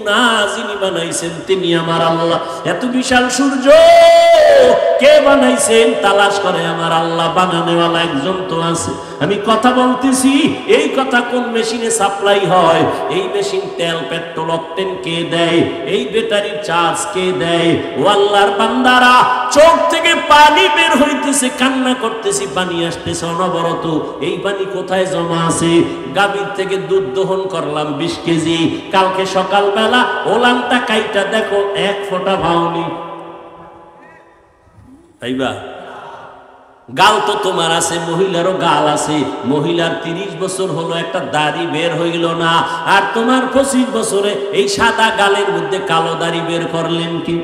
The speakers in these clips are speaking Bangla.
না, যিনি বানাইছেন তিনি আমার আল্লাহ। এত বিশাল সূর্য কে বানাইছেন তালাশ করে আমার আল্লাহ, বানানোওয়ালা একজন তো আছে। আমি কথা বলতেছি, এই কথা কোন মেশিনে সাপ্লাই হয়, এই মেশিন তেল পেট্রোল অকটেন কে দেয়, এই ব্যাটারি চার্জ কে দেয়? ও আল্লাহর বান্দারা, চোখ থেকে পানি বের হইতেছে, কান্না করতেছি, পানি আসতেছে অনবরত। এই পানি কোথায় জমা আছে? গাভীর থেকে দুধ দহন করলাম 20 কেজি, কালকে সকালবেলা ওলানটা কাইটা দেখো 1 ফোঁটা ভাওনি। তাইবা গাল তো তোমার আছে, মহিলারও গাল আছে। মহিলার 30 বছর হলো, একটা দাড়ি বের হইল না, আর তোমার 25 বছরে এই সাদা গালের মধ্যে কালো দাড়ি বের করলেন কি?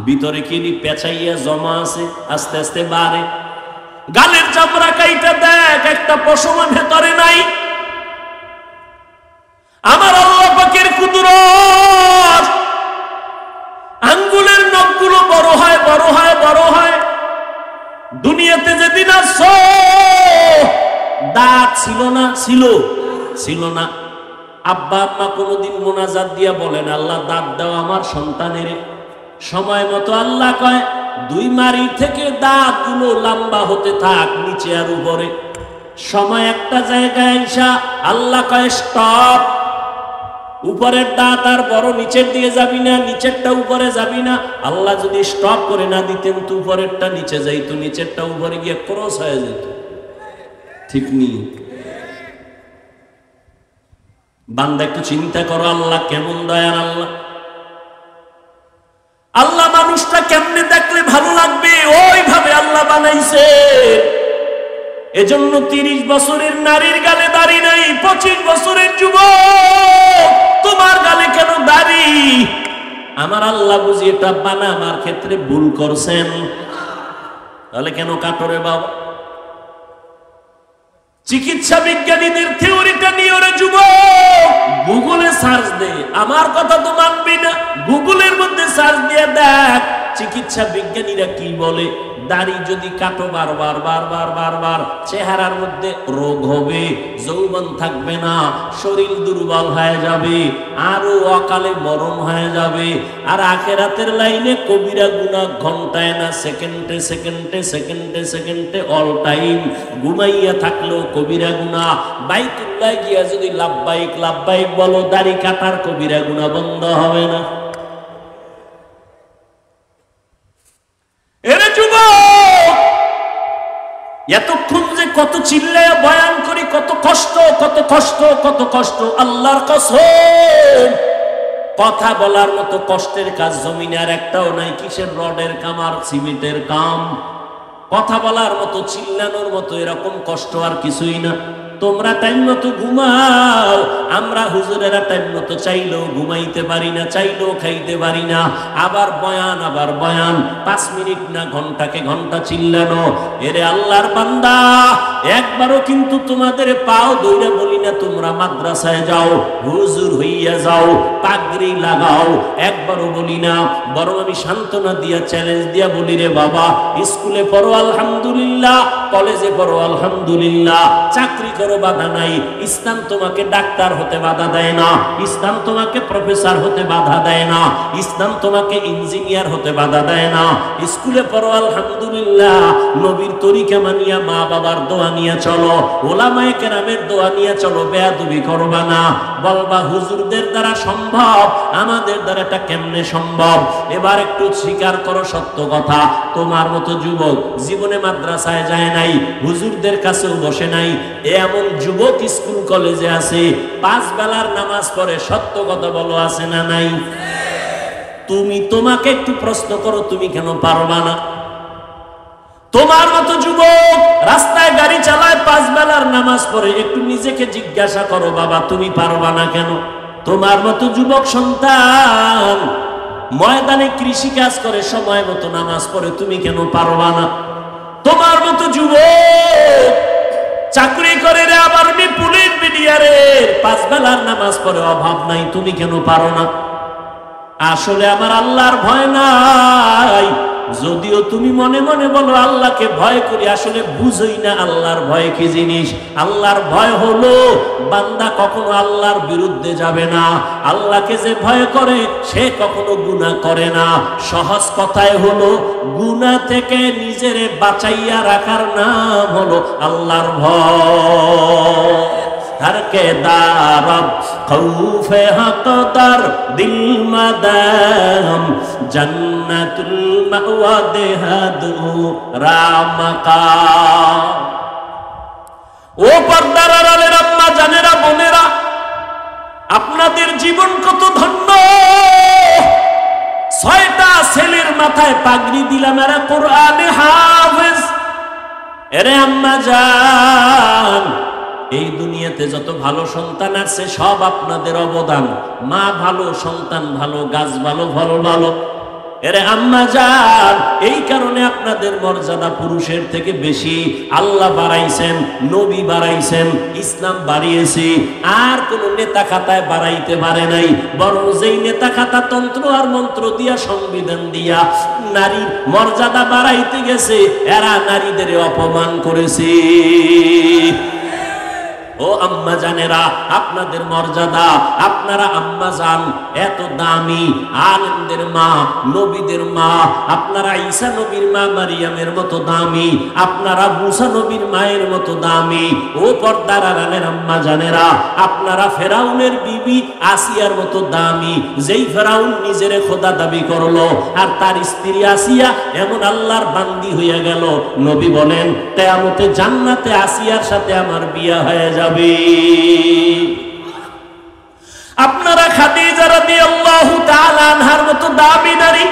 ভিতরে কি পেঁচাইয়া জমা আছে, আস্তে আস্তে বাড়ে। গালের চামড়া কাইটা দেখ, একটা পশম ভেতরে নাই। আমার আল্লাহ পাকের কুদরত, আঙ্গুলের নখগুলো বড় হয়, বড় হয়, বড় হয়। দুনিয়াতে যেদিন আসছো দাঁত ছিল না, ছিল না। আব্বা আম্মা কোনোদিন মোনাজাত দিয়া বলেন, আল্লাহ দাঁত দাও আমার সন্তানের। সময় মতো আল্লাহ কয় 2 মারি থেকে দাঁতগুলো লম্বা হতে থাক, নিচে আর উপরে। সময় একটা জায়গায় এসা আল্লাহ কয় স্টপ, উপরের দাঁত আর বড় নিচের দিয়ে যাবি না, নিচেরটা উপরে যাবি না। আল্লাহ যদি স্টপ করে না দিতেন তো উপরেরটা নিচে যাইতো, নিচেরটা উপরে গিয়ে ক্রস হয়ে যেত। ঠিক নেই? বান্দা একটু চিন্তা করো, আল্লাহ কেমন দয়ার আল্লাহ। আল্লাহ মানুষটা কেমনে দেখলে ভালো লাগবে, ওইভাবে আল্লাহ বানাইছে। এজন্য 30 বছরের নারীর গালে দাড়ি নাই, 25 বছরের যুবক তোমার গালে কেন দাড়ি? আমার আল্লাহ বুঝি এটা বানানোর ক্ষেত্রে ভুল করছেন। তাহলে কেন কাটরে বাবা? চিকিৎসা বিজ্ঞানীদের থিওরিটা নিয়ে ওরে যুবক গুগলে সার্চ দে। আমার কথা তো মানবি না, গুগলের মধ্যে সার্চ দিয়ে দেখ চিকিৎসা বিজ্ঞানীরা কি বলে। দাড়ি যদি কাটো বারবার বারবার বারবার, চেহারার মধ্যে রোগ হবে, যৌবন থাকবে না, শরীর দুর্বল হয়ে যাবে, আরো অকালে মরণ হয়ে যাবে। আর আখেরাতের লাইনে কবিরা গুনাহ ঘন্টায় না, সেকেন্ডে সেকেন্ডে সেকেন্ডে সেকেন্ডে অল টাইম। ঘুমাইয়া থাকলেও কবিরা গুনাহ। বাইতুল্লাহ গিয়া যদি লাব্বাইক লাব্বাইক বলো, দাড়ি কাটার কবিরা গুনাহ বন্ধ হবে না। এরে যুবক, এতক্ষণ যে কত চিল্লায়া বয়ান করি, কত কষ্ট, কত কষ্ট, কত কষ্ট। আল্লাহর কসম, কথা বলার মতো কষ্টের কাজ জমিনে আর একটাও নাই। কিসের রডের কাম আর সিমেন্টের কাম? কথা বলার মতো, চিল্লানোর মতো এরকম কষ্ট আর কিছুই না। তোমরা টাইম মতো ঘুমাও, আমরা হুজুরেরা টাইম মতো চাইলেও ঘুমাইতে পারি না, চাইলেও খাইতে পারি না। আবার বয়ান, আবার বয়ান, 5 মিনিট না ঘন্টাকে ঘন্টা চিল্লানো। এরে আল্লাহর বান্দা, একবারও কিন্তু তোমাদের পাও দইরা বলি না তোমরা মাদ্রাসায় যাও, হুজুর হইয়া যাও, পাগড়ি লাগাও, একবারও বলি না। বরং আমি সান্ত্বনা দিয়া, চ্যালেঞ্জ দিয়া বলি, রে বাবা, স্কুলে পড়ো আলহামদুলিল্লাহ, কলেজে পড়ো আলহামদুলিল্লাহ, চাকরি করো, বাধা নাই। ইসলাম তোমাকে ডাক্তার হতে বাধা দেয় না, ইসলাম তোমাকে প্রফেসর হতে বাধা দেয় না, ইসলাম তোমাকে ইঞ্জিনিয়ার হতে বাধা দেয় না। স্কুলে পড়ো আলহামদুলিল্লাহ, নবীর তরিকা মানিয়া, মা বাবার দোয়া নিয়ে চলো, ওলামায়ে কেরামের দোয়া নিয়ে চলো, বেয়াদবি করবা না। বলবা হুজুরদের দ্বারা সম্ভব, আমাদের দ্বারা এটা কেমনে সম্ভব? এবার একটু স্বীকার করো সত্য কথা, তোমার মতো যুবক জীবনে মাদ্রাসায় যায় নাই, হুজুরদের কাছেও বসে নাই। এমন যুবক স্কুল কলেজে আছে, 5 বেলার নামাজ পড়ে। সত্য কথা বলো, আছে না নাই? তুমি তোমাকে একটু প্রশ্ন করো, তুমি কেন পারবা না? তোমার মতো যুবক রাস্তায় গাড়ি চালায়, 5 বেলার নামাজ পড়ে। একটু নিজেকে জিজ্ঞাসা করো, বাবা তুমি পারবা না কেন? তোমার মতো যুবক সন্তান ময়দানে কৃষি কাজ করে, সময় মতো নামাজ পড়ে, তুমি কেন পারবা না? তোমার মতো যুবক চাকরি করে রে, আবার পুলিশ মিডিয়ারে, 5 বেলার নামাজ পড়ে, অভাব নাই, তুমি কেন পারো না? আসলে আমার আল্লাহর ভয় নাই, যদিও তুমি মনে মনে বলো আল্লাহকে ভয় করি, আসলে বুঝই না আল্লাহর ভয় কি জিনিস। আল্লাহর ভয় হলো বান্দা কখনো আল্লাহর বিরুদ্ধে যাবে না। আল্লাহকে যে ভয় করে সে কখনো গুনাহ করে না। সহজ কথায় হলো গুনাহ থেকে নিজেরে বাঁচাইয়া রাখার নাম হলো আল্লাহর ভয়। हर के दारब खौफे हक़दार दिल मदाम जन्नतुल मअवा देहदू रामका। ও পর্দার আড়ালের আম্মা জানেরা বোনেরা, আপনাদের জীবন কত ধন্য। 6টা ছেলের মাথায় পাগড়ি দিলাম, এরা কোরআনে হাফেজ। এরে আম্মা জান, এই দুনিয়াতে যত ভালো সন্তান আছে সব আপনাদের অবদান। মা ভালো, সন্তান ভালো, গাছ ভালো, ফল ভালো। এরে আম্মা জান, এই কারণে আপনাদের মর্যাদা পুরুষের থেকে বেশি। আল্লাহ বাড়াইছেন, নবী বাড়াইছেন, ইসলাম বাড়িয়েছে। আর কোন নেতা খাতায় বাড়াইতে পারে নাই, বরং যেই নেতা খাতা তন্ত্র আর মন্ত্র দিয়া, সংবিধান দিয়া নারীর মর্যাদা বাড়াইতে গেছে, এরা নারীদের অপমান করেছে। ও আম্মা জানেরা, আপনাদের মর্যাদা, আপনারা আম্মা জান এত দামি, আলেমদের মা, নবীদের মা। আপনারা ঈসা নবীর মা মারিয়ামের মতো দামি, আপনারা মুসা নবীর মায়ের মতো দামি। ও পর্দার আড়ালের আম্মা জানেরা, আপনারা ফেরাউনের বিবি আসিয়ার মতো দামি। যেই ফেরাউন নিজেরে খোদা দাবি করলো আর তার স্ত্রী আসিয়া এমন আল্লাহর বান্দি হইয়া গেল, নবী বলেন কিয়ামতে জান্নাতে আসিয়ার সাথে আমার বিয়ে হয়ে যাবে। আপনারা খাদিজা রাদিয়াল্লাহু তাআলা আনহার মতো দামি নারী,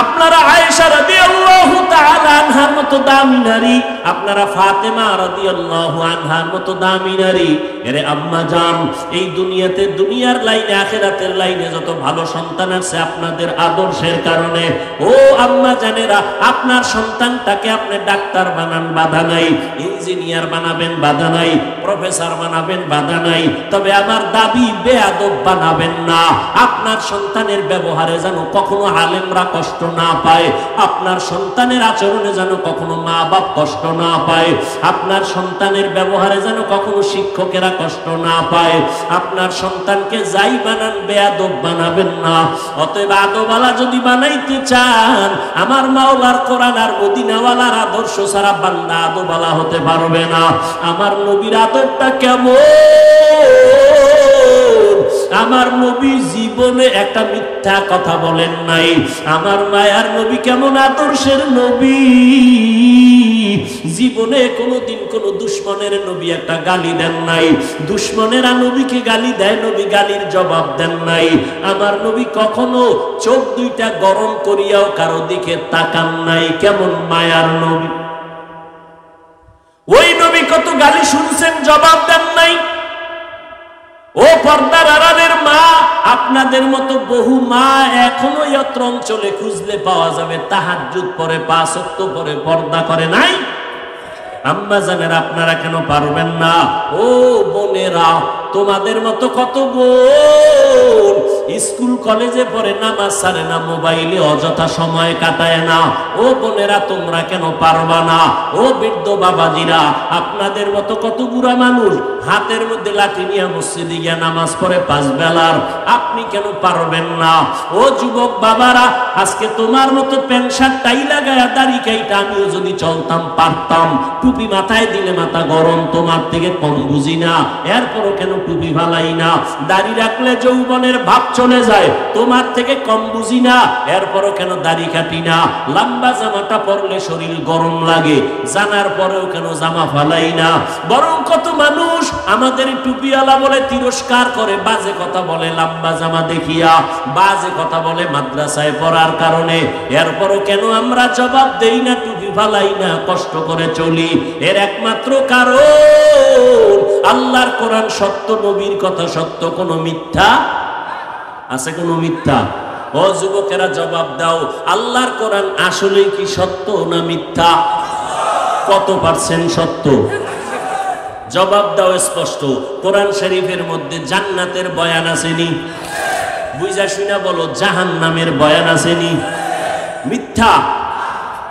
আপনারা আয়েশা রাদিয়াল্লাহু তাআলা আনহার মতো দামি নারী, আপনারা ফাতেমা রাদিয়াল্লাহু আনহার মতো দামি নারী। এরে আম্মা জান, এই দুনিয়াতে, দুনিয়ার লাইনে, আখিরাতের লাইনে যত ভালো সন্তান আছে আপনাদের আদর্শের কারণে। ও আম্মা জানেরা, আপনার সন্তানটাকে আপনি ডাক্তার বানান, বাধা নাই। ইঞ্জিনিয়ার বানাবেন, বাধা নাই। প্রফেসর বানাবেন, বাধা নাই। তবে আমার দাবি, বেয়াদব বানাবেন না। আপনার সন্তানের ব্যবহারে যেন কখনো আলেমরা কষ্ট না পায়, আপনার সন্তানের আচরণে যেন কখনো মা বাপ কষ্ট না পায়, আপনার সন্তানের ব্যবহারে যেন কখনো শিক্ষকেরা কষ্ট না পায়। আপনার সন্তানকে যাই বানান, বেয়াদব বানাবেন না। অতএব আদবওয়ালা যদি বানাইতে চান, আমার মাওলার কোরআন আর মদিনাওয়ালার আদর্শ ছাড়া বান্দা আদবওয়ালা হতে পারবে না। আমার নবীর আদবটা কেমন? আমার নবী জীবনে একটা মিথ্যা কথা বলেন নাই। আমার মায়ার নবী কেমন আদর্শের নবী, জীবনে কোনোদিন কোন দুশ্মনের নবী একটা গালি দেন নাই। দুশ্মনেরা নবীকে গালি দেয়, নবী গালির জবাব দেন নাই। আমার নবী কখনো চোখ দুইটা গরম করিয়াও কারো দিকে তাকান নাই। কেমন মায়ার নবী! ওই নবী কত গালি শুনছেন, জবাব দেন নাই। ও পর্দার আড়ালের মা, আপনাদের মতো বহু মা এখনো এত অঞ্চলে খুঁজলে পাওয়া যাবে, তাহাজ্জুদ পড়ে, 5 ওয়াক্ত পড়ে, পর্দা করে নাই। আম্মা জানেরা, আপনারা কেন পারবেন না? ও বোনেরা, তোমাদের মতো কত বোন স্কুল কলেজে পড়ে, নামাজ ছাড়ে না, মোবাইলে অযথা সময় কাটায় না। ও বোনেরা, তোমরা কেন পারবা না? ও বৃদ্ধ বাবাজিরা, আপনাদের মতো কত বুড়া মানুষ হাতের মধ্যে লাঠি নিয়ে মসজিদে গিয়ে নামাজ পড়ে 5 বেলার, আপনি কেন পারবেন না? ও যুবক বাবারা, আজকে তোমার মতো প্যান্ট শার্ট টাই লাগায়া, দাড়ি কাইটা আমিও যদি চলতাম পারতাম। টুপি মাথায় দিলে মাথা গরম, তোমার থেকে কম বুঝি না, এরপরও কেন টুপি ভালাই না? দাড়ি রাখলে যৌবনের ভাব চলে যায়, তোমার থেকে কম বুঝি না, এরপরও কেন দাড়ি কাটি না? লম্বা জামাটা পরলে শরীর গরম লাগে, জানার পরেও কেন জামা ফালাই না? বরং কত মানুষ আমাদের টুপিওয়ালা বলে তিরস্কার করে, বাজে কথা বলে লম্বা জামা দেখিয়া, বাজে কথা বলে মাদ্রাসায় পড়ার কারণে। এরপরও কেন আমরা জবাব দেই না, টুপি ফালাই না, কষ্ট করে চলি? এর একমাত্র কারণ, আল্লাহর কোরআন সত্য, নবীর কথা সত্য, কোনো মিথ্যা আছে? কোনো মিথ্যা? ও যুবকেরা, জবাব দাও, আল্লাহর কোরআন আসলেই কি সত্য না মিথ্যা? কত পার্সেন্ট সত্য? জবাব দাও স্পষ্ট। কোরআন শরীফের মধ্যে জান্নাতের বয়ান আসেনি? বুঝা শুনা বলো, জাহান্নামের বয়ান আসেনি? মিথ্যা?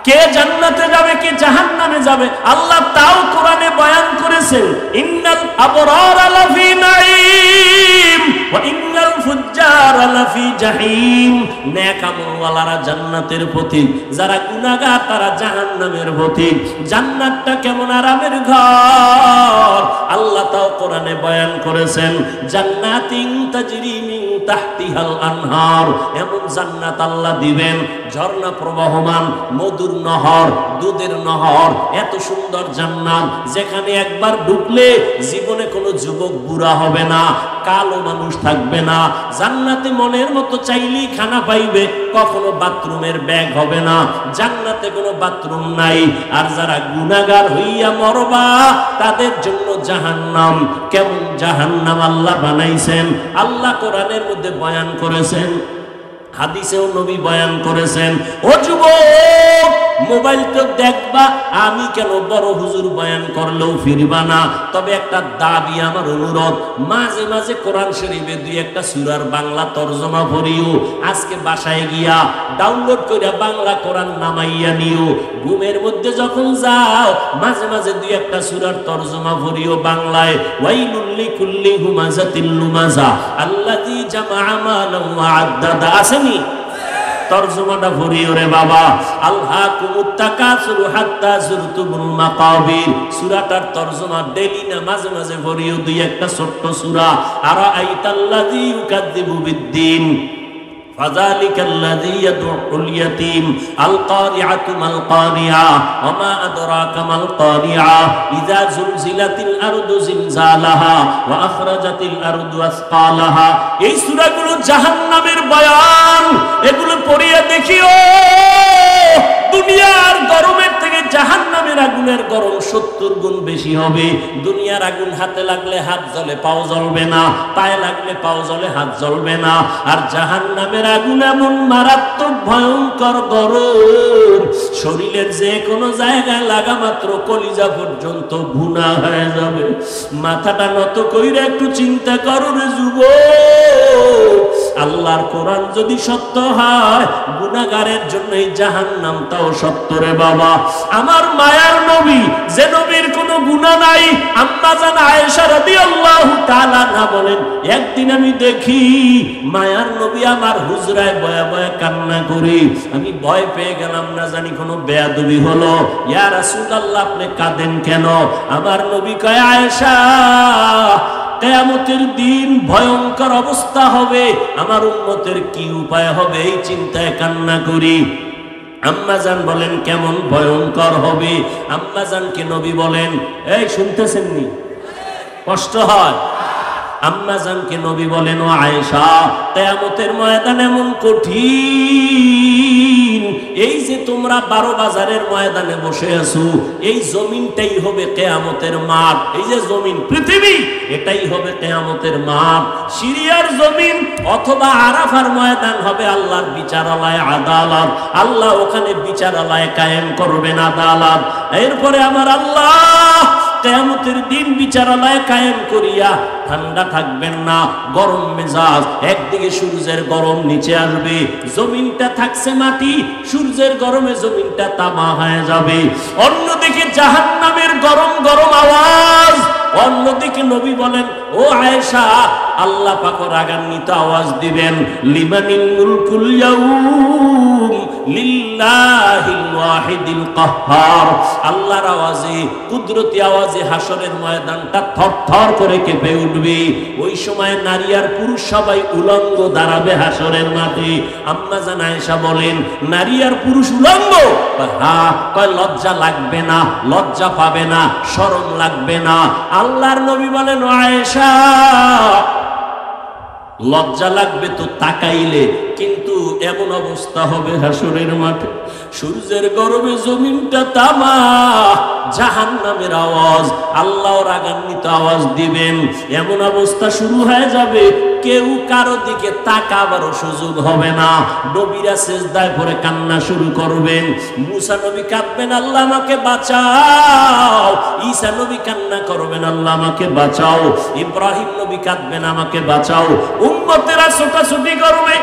কে জান্নাতে যাবে কে জাহান্নামে যাবে আল্লাহ তাও কোরআনে বয়ান করেছেন। ইন্নাল আবরারা লাফি নাঈম ওয়া ইন্নাল ফুজ্জারা লাফি জাহিম। নেক আমলওয়ালারা জান্নাতের পথিক, যারা গুনাহগার তারা জাহান্নামের পথিক। জান্নাতটা কেমন আরামের ঘর আল্লাহ তাও কোরআনে বয়ান করেছেন। জান্নাতিন তাজরি মিন তাহতিহাল আনহার, এমন জান্নাত আল্লাহ দিবেন ঝর্ণা প্রবাহমান, মধুর নহর, দুধের নহর, এত সুন্দর জান্নাত যেখানে একবার ঢুকলে জীবনে কোনো যুবক বুড়া হবে না, কালো মানুষ থাকবে না। জান্নাতে মনের মতো চাইলেই খানা পাইবে, কখনো বাথরুমের ব্যাগ হবে না। জান্নাতে কোনো বাথরুম নাই। আর যারা গুনাহগার হইয়া মরবা তাদের জন্য জাহান্নাম। কেমন জাহান্নাম আল্লাহ বানাইছেন আল্লাহ কোরআনের মধ্যে বয়ান করেছেন, হাদিসেও নবী বয়ান করেছেন। ও যুবক, মোবাইল তো দেখবা, আমি কেন বড় হুজুর বয়ান করলেও ফিরবা না। তবে একটা দাবি, আমার অনুরোধ, মাঝে মাঝে কোরআন শরীফে দুই একটা সূরার বাংলা তরজমা পড়িও। আজকে বাসায় গিয়া ডাউনলোড কইরা বাংলা কোরআন নামাইয়া নিও। ঘুমের মধ্যে যখন যাও মাঝে মাঝে দুই একটা সূরার তরজমা পড়িও বাংলায়। ওয়াইলুল লিকুল্লি হুমাযাতিল লুমাযা আল্লাযী জামাআ মালান ওয়া আদ্দাদা। আসেনি তরজমাটা পড়িও রে বাবা। আলহাকুমুত তাকাসুরু হাত্তা যুরতুমুল মাকাবির, সূরাটার তরজমা ডেইলি না মাঝে মাঝে পড়িও দুই একটা ছোট্ট সূরা। আরাআইতাল্লাযী ইউকাযযিবু বিদ্দীন ফাযালিকাল্লাযী ইয়াদউল ইয়াতীম আল কারিআতু মাল কারিআ ওয়া মা আদরাকা মাল কারিআ ইযা যুলজিলাতিল আরদু জিলজালাহা ওয়া আখরাজাতিল আরদু আসকালাহা। এই সূরাগুলো জাহান্নামের বয়ান, এগুলো পড়িয়ে দেখিও। দুনিয়ার গরমের থেকে জাহান্নামের আগুনের গরম 70 গুণ বেশি হবে। দুনিয়ার আগুন হাতে লাগলে হাত জ্বলে, পাও জ্বলবে না, পায়ে লাগলে পাও জ্বলে, হাত জ্বলবে না। আর জাহান্নামের আগুন এমন মারাত্মক ভয়ঙ্কর গরম, শরীরের যে কোনো জায়গায় লাগা মাত্র কলিজা পর্যন্ত ভুনা হয়ে যাবে। মাথাটা নত কইরা একটু চিন্তা করো রে যুবক, আল্লাহর কোরআন যদি সত্য হয় গুনাহগারের জন্য এই জাহান্নামটাও সত্য রে বাবা। আমার মায়ার নবী, যে নবীর কোনো গুনাহ নাই, আম্মা জান আয়েশা রাদিয়াল্লাহু তাআলা আনহা বলেন, একদিন আমি দেখি মায়ার নবী আমার হুজরায় বয়া বয়া কান্না করে। আমি ভয় পেয়ে গেলাম, না জানি কোনো বেয়াদবি হলো। ইয়া রাসূলুল্লাহ, আপনি কাঁদেন কেন? আমার নবী কয়, আয়েশা, কিয়ামতের দিন ভয়ঙ্কর অবস্থা হবে, আমার উম্মতের কি উপায় হবে এই চিন্তায় কান্না করি। আম্মাজান বলেন, কেমন ভয়ঙ্কর হবে? আম্মাজানকে নবী বলেন, এই শুনতেছেন নি? কষ্ট হয়? আম্মাজানকে নবী বলেন, ও আয়েশা, কিয়ামতের ময়দান এমন কঠিন, এই যে তোমরা 12 বাজারের ময়দানে বসে আছো, এই জমিনটাই হবে কিয়ামতের মাঠ। এই যে জমিন, পৃথিবী, এটাই হবে কিয়ামতের মাঠ। সিরিয়ার জমিন অথবা আরাফার ময়দান হবে আল্লাহর বিচারালয়, আদালত। আল্লাহ ওখানে বিচারালয় কায়েম করবেন, আদালত। এরপরে আমার আল্লাহ কিয়ামতের দিন বিচারালয় কায়েম করিয়া ঠান্ডা থাকবেন না, গরম মেজাজ। একদিকে সূর্যের গরম নিচে আসবে, জমিনটা থাকছে মাটি, সূর্যের গরমে জমিনটা তামা হয়ে যাবে। অন্যদিকে জাহান্নামের গরম গরম আওয়াজ। অন্যদিকে নবী বলেন, ও আয়েশা, আল্লাহ পাক রাগান্বিত আওয়াজ দিবেন, লিমানিল মুলকুল ইয়াউম লিল্লাহিল ওয়াহিদিল কাহ্হার। আল্লাহর আওয়াজে, কুদরতি আওয়াজে হাসরের ময়দানটা থরথর করে কেঁপে উঠবে। ওই সময় নারী আর পুরুষ সবাই উলঙ্গ দাঁড়াবে হাসরের মাঠে। আম্মা জান আয়েশা বলেন, নারী আর পুরুষ উলঙ্গ? হ্যাঁ। কয়, লজ্জা লাগবে না? লজ্জা পাবে না? শরম লাগবে না? আল্লাহর নবী বলেন, আয়েশা, লজ্জা লাগবে তো তাকাইলে, কিন্তু এমন অবস্থা হবে হাসরের মাঠে, সূর্যের গরমে জমিনটা তামা, জাহান্নামের আওয়াজ, আল্লাহ রাগান্বিত আওয়াজ দিবেন। এমন অবস্থা শুরু হয়ে যাবে, কেউ কারো দিকে তাকাবারও সুযোগ হবে না। নবীরা সিজদায় পড়ে কান্না শুরু করবেন। মুসা নবী কাঁদবেন, আল্লাহ আমাকে বাঁচাও। ঈসা নবী কান্না করবেন, আল্লাহ আমাকে বাঁচাও। ইব্রাহিম নবী কাঁদবেন, আমাকে বাঁচাও। উম্মতেরা ছোটাছুটি করবে।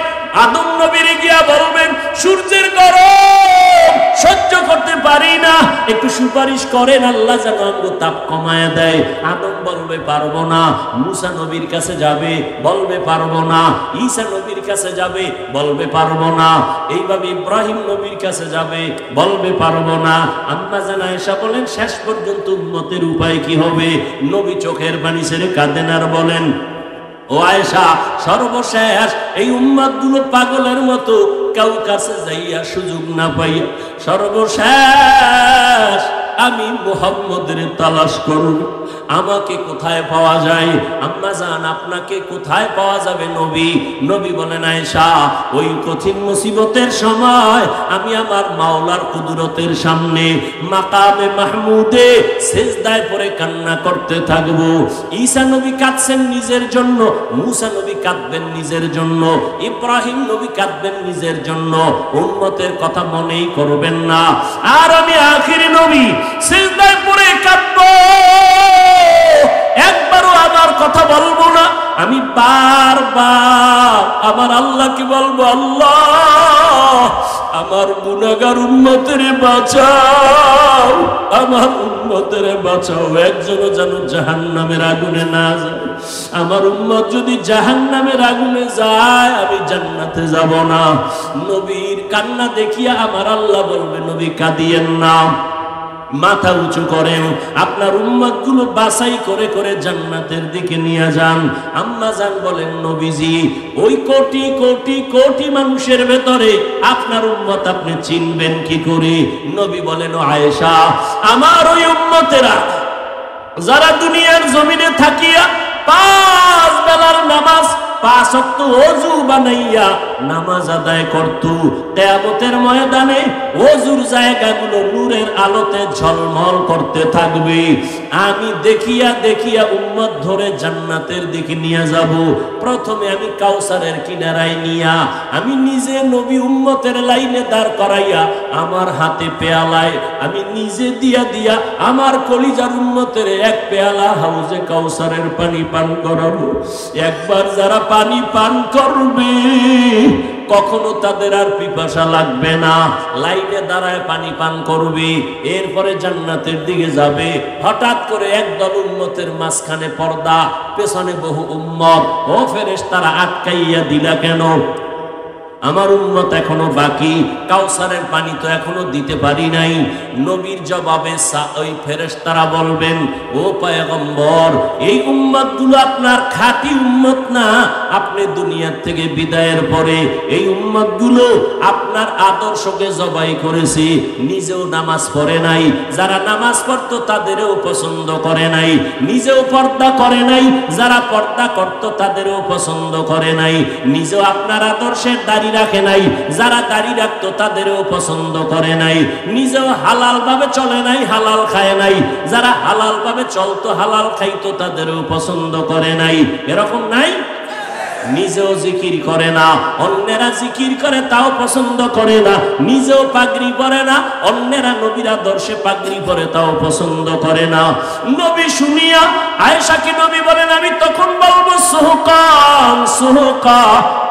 আদম নবীর গিয়া বলবেন, সূর্যের গরম সহ্য করতে পারি না, একটু সুপারিশ করেন আল্লাহ যেন আমগো তাপ কমায় দেয়। আদম বলবে পারবো না। মুসা নবীর কাছে যাবে, বলবে পারবো না। ঈসা নবীর কাছে যাবে, বলবে পারবো না। এইভাবে ইব্রাহিম নবীর কাছে যাবে, বলবে পারবো না। আম্মা জান আয়েশা বলেন শেষ পর্যন্ত উম্মতের উপায় কি হবে? নবী চোখের পানি ছেড়ে কাঁদেন আর বলেন, ও আয়েশা, সর্বশেষ এই উম্মতগুলো পাগলের মতো কাউ কাছে যাইয়া সুযোগ না পাইয়া সর্বশেষ আমি মুহাম্মদের তালাশ করব। আমাকে কোথায় পাওয়া যায়? আম্মা জান, আপনাকে কোথায় পাওয়া যাবে? নবী। নবী বলেন আয়েশা, ওই কঠিন মুসিবতের সময় আমি আমার মাওলার কুদরতের সামনে মাকামে মাহমুদে সিজদায় পড়ে কান্না করতে থাকব। ঈসা নবী কাঁদছেন নিজের জন্য, মুসা নবী কাঁদবেন নিজের জন্য, ইব্রাহিম নবী কাঁদবেন নিজের জন্য, উম্মতের কথা মনেই করবেন না। আর আমি আখিরি নবী সিজদায় পড়ে কাঁদবো, একবারও আমার কথা বলবো না। আমি বারবার আমার আল্লাহকে বলবো, আল্লাহ আমার গুনাহগার উম্মতের বাঁচাও, আমার উম্মতের বাঁচাও। একজনও যেন জাহান্নামের আগুনে না যায়। আমার উম্মত যদি জাহান্নামের আগুনে যায়, আমি জান্নাতে যাব না। নবীর কান্না দেখিয়া আমার আল্লাহ বলবে, নবী কাঁদিয়েন না, মাথা উঁচু করেন, আপনার উম্মতগুলো বাছাই করে করে জান্নাতের দিকে নিয়ে যান। আম্মা জান বলেন, নবীজি ওই কোটি কোটি কোটি মানুষের ভেতরে আপনার উম্মত আপনি চিনবেন কি করে? নবী বলেন, ও আয়েশা, আমার ওই উম্মতেরা যারা দুনিয়ার জমিনে থাকিয়া 5 বেলার নামাজ 5 ওয়াক্ত ওযু বানাইয়া নামাজ আদায় করত, কিয়ামতের ময়দানে ওযুর জায়গাগুলো নূরের আলোতে ঝলমল করতে থাকবে। আমি দেখিয়া দেখিয়া উম্মত ধরে জান্নাতের দিকে নিয়ে যাব। প্রথমে আমি কাউসারের কিনারায় নিয়া আমি নিজে নবী উম্মতের লাইনে দাঁড় করাইয়া আমার হাতে পেয়ালায় আমি নিজে দিয়া দিয়া আমার কলিজার উম্মতের এক পেয়ালা হাউজে কাউসারের পানি পান করাবো। একবার যারা পানি পান করবে কখনো তাদের আর পিপাসা লাগবে না। লাইনে দাঁড়ায় পানি পান করবে, এরপরে জান্নাতের দিকে যাবে। হঠাৎ করে একদল উম্মতের মাঝখানে পর্দা, পেছনে বহু উম্মত। ও ফেরেশতারা, আটকাইয়া দিলা কেন? আমার উম্মত এখনো বাকি, কাউসারের পানি তো এখনো দিতে পারি নাই। নবীর জবাবে ওই ফেরেশতারা বলবেন, ও পয়গম্বর, এই উম্মতগুলো আপনার খাঁটি উম্মত না। আপনি দুনিয়া থেকে বিদায়ের পরে এই উম্মতগুলো আপনার আদর্শকে জবাই করেছে, নিজেও নামাজ পড়ে নাই, যারা নামাজ পড়তো তাদেরও পছন্দ করে নাই, নিজেও পর্দা করে নাই, যারা পর্দা করত তাদেরও পছন্দ করে নাই, নিজেও আপনার আদর্শের দাঁড়িয়ে রাখে নাই, যারা দাড়ি রাখতো তাদেরও পছন্দ করে নাই, নিজেও হালাল ভাবে চলে নাই, হালাল খায় নাই, যারা হালাল ভাবে চলতো হালাল খাইতো তাদেরও পছন্দ করে নাই। এরকম নাই? নিজেও জিকির করে না, অন্যেরা জিকির করে তাও পছন্দ করে না, নিজেও পাগড়ি পরে না, অন্যেরা নবীর আদর্শে পাগড়ি পরে তাও পছন্দ করে না। নবী শুনিয়া আয়েশাকে নবী বলেন, আমি তখন বলবো, সুহকান সুহকা,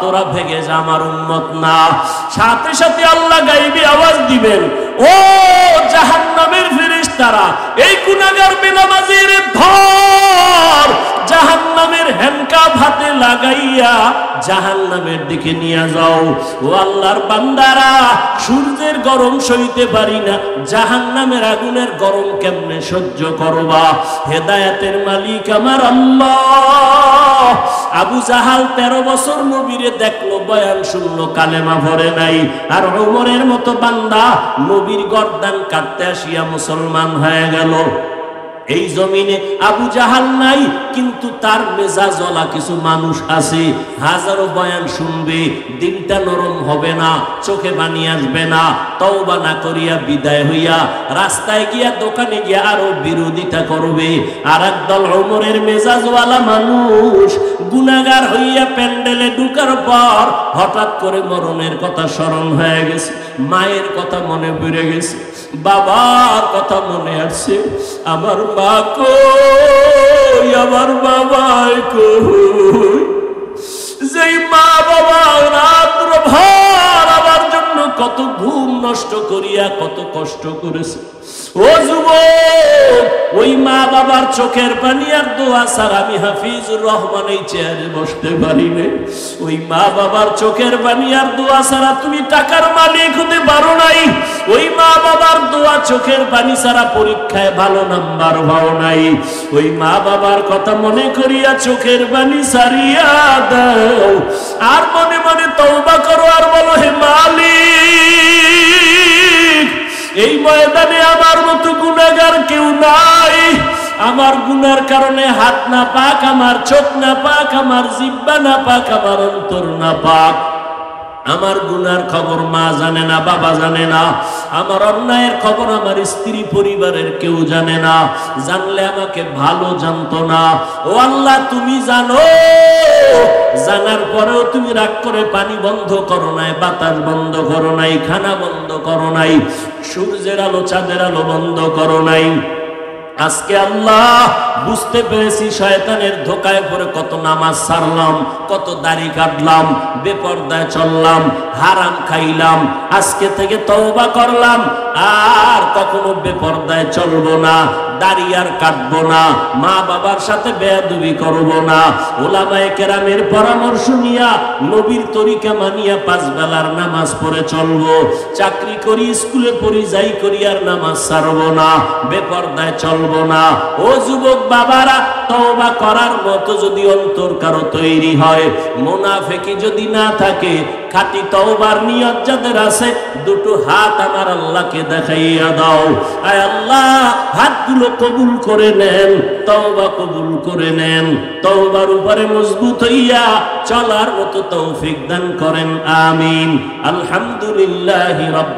তোরা ভেগে যা, আমার উম্মত না। সাথে সাথে আল্লাহ গায়বী আওয়াজ দিবেন, ও জাহান্নামের ফেরেশতারা, এই গুনাহগার বেনামাজির ধর, জাহান্নামের হ্যান্ডকাপ হাতে লাগাইয়া জাহান্নামের দিকে নিয়ে যাও। ও আল্লাহর বান্দারা, সূর্যের গরম সইতে পারি না, জাহান্নামের আগুনের গরম কেমনে সহ্য করবা? হেদায়েতের মালিক আমার আল্লাহ। আবু জাহাল 13 বছর নবীরে দেখলো, বয়ান শুনলো, কালেমা ভরে নাই। আর ওমরের মতো বান্দা নবীর গর্দান কাটতে আসিয়া মুসলমান হয়ে গেল। এই জমিনে আবু জাহাল নাই, কিন্তু তার মেজাজওয়ালা কিছু মানুষ আছে। হাজারো বয়ান শুনবে, দিনটা নরম হবে না, চোখে পানি আসবে না, তওবা না করিয়া বিদায় হইয়া রাস্তায় গিয়া দোকানে গিয়া আরো বিরোধিতা করবে। আর একদল ওমরের মেজাজওয়ালা মানুষ গুনাহগার হইয়া প্যান্ডেলে ঢুকার পর হঠাৎ করে মরণের কথা স্মরণ হয়ে গেছে, মায়ের কথা মনে পড়ে গেছে, বাবার কথা মনে আসছে। আমার মা কই, আমার বাবা কই? যেই মা বাবা রাত্র ভর আমার জন্য কত ঘুম নষ্ট করিয়া করিয়া কত কষ্ট করেছে। ও যুবক, ওই মা বাবার চোখের পানি আর দোয়া ছাড়া আমি হাফিজুর রহমান এই চেয়ারে বসতে পারি না। ওই মা বাবার চোখের পানি আর দোয়া ছাড়া তুমি টাকার মালিক হতে পারো নাই। ওই মা বাবার দোয়া চোখের পানি ছাড়া পরীক্ষায় ভালো নাম্বার পাও নাই। ওই মা বাবার কথা মনে করিয়া চোখের পানি ছাড়িয়া দাও, আর মনে মনে তওবা করো, আর বলো, হে মালিক, এই ময়দানে আমার মতো গুনাহগার কেউ নাই। আমার গুনার কারণে হাত না পাক, আমার চোখ না পাক, আমার জিহ্বা না পাক, আমার অন্তর না পাক। আমার গুনার খবর মা জানে না, বাবা জানে না। আমার অন্যায়ের খবর আমার স্ত্রী পরিবারের কেউ জানে না। জানলে আমাকে ভালো জানতো না। ও আল্লাহ, তুমি জানো। জানার পরেও তুমি রাগ করে পানি বন্ধ করো নাই, বাতাস বন্ধ করো নাই, খানা বন্ধ করো নাই, সূর্যের আলো চাঁদের আলো বন্ধ করো নাই। আজকে আল্লাহ বুঝতে পেরেছি শয়তানের ধোকায় পড়ে কত নামাজ ছাড়লাম, কত দাড়ি কাটলাম, বেপরদায় চললাম, হারাম খাইলাম। আজকে থেকে তওবা করলাম, আর কখনো বেপরদায় চলবো না, দাড়ি আর কাটবো না, মা বাবার সাথে বেয়াদবি করবো না। ওলামায়ে কেরামের পরামর্শ নিয়া নবীর তরিকা মানিয়া 5 বেলার নামাজ পড়ে চলবো। চাকরি করি, স্কুলে পড়ি, যাই করি, আর নামাজ ছাড়বো না, বেপরদায় চলবো না। ও যুবক বাবারা, তওবা করার মতো যদি অন্তর কারো তৈরি হয়, মুনাফিকি যদি না থাকে, খাঁটি তওবার নিয়ত যাদের আছে, দুটো হাত আমার আল্লাহকে দেখাইয়া দাও। আয় আল্লাহ, হাতগুলো কবুল করে নেন, তওবা কবুল করে নেন। তওবার উপরে মজবুত হইয়া চলার মতো তৌফিক দান করেন। আমিন। আলহামদুলিল্লাহি রাব্বিল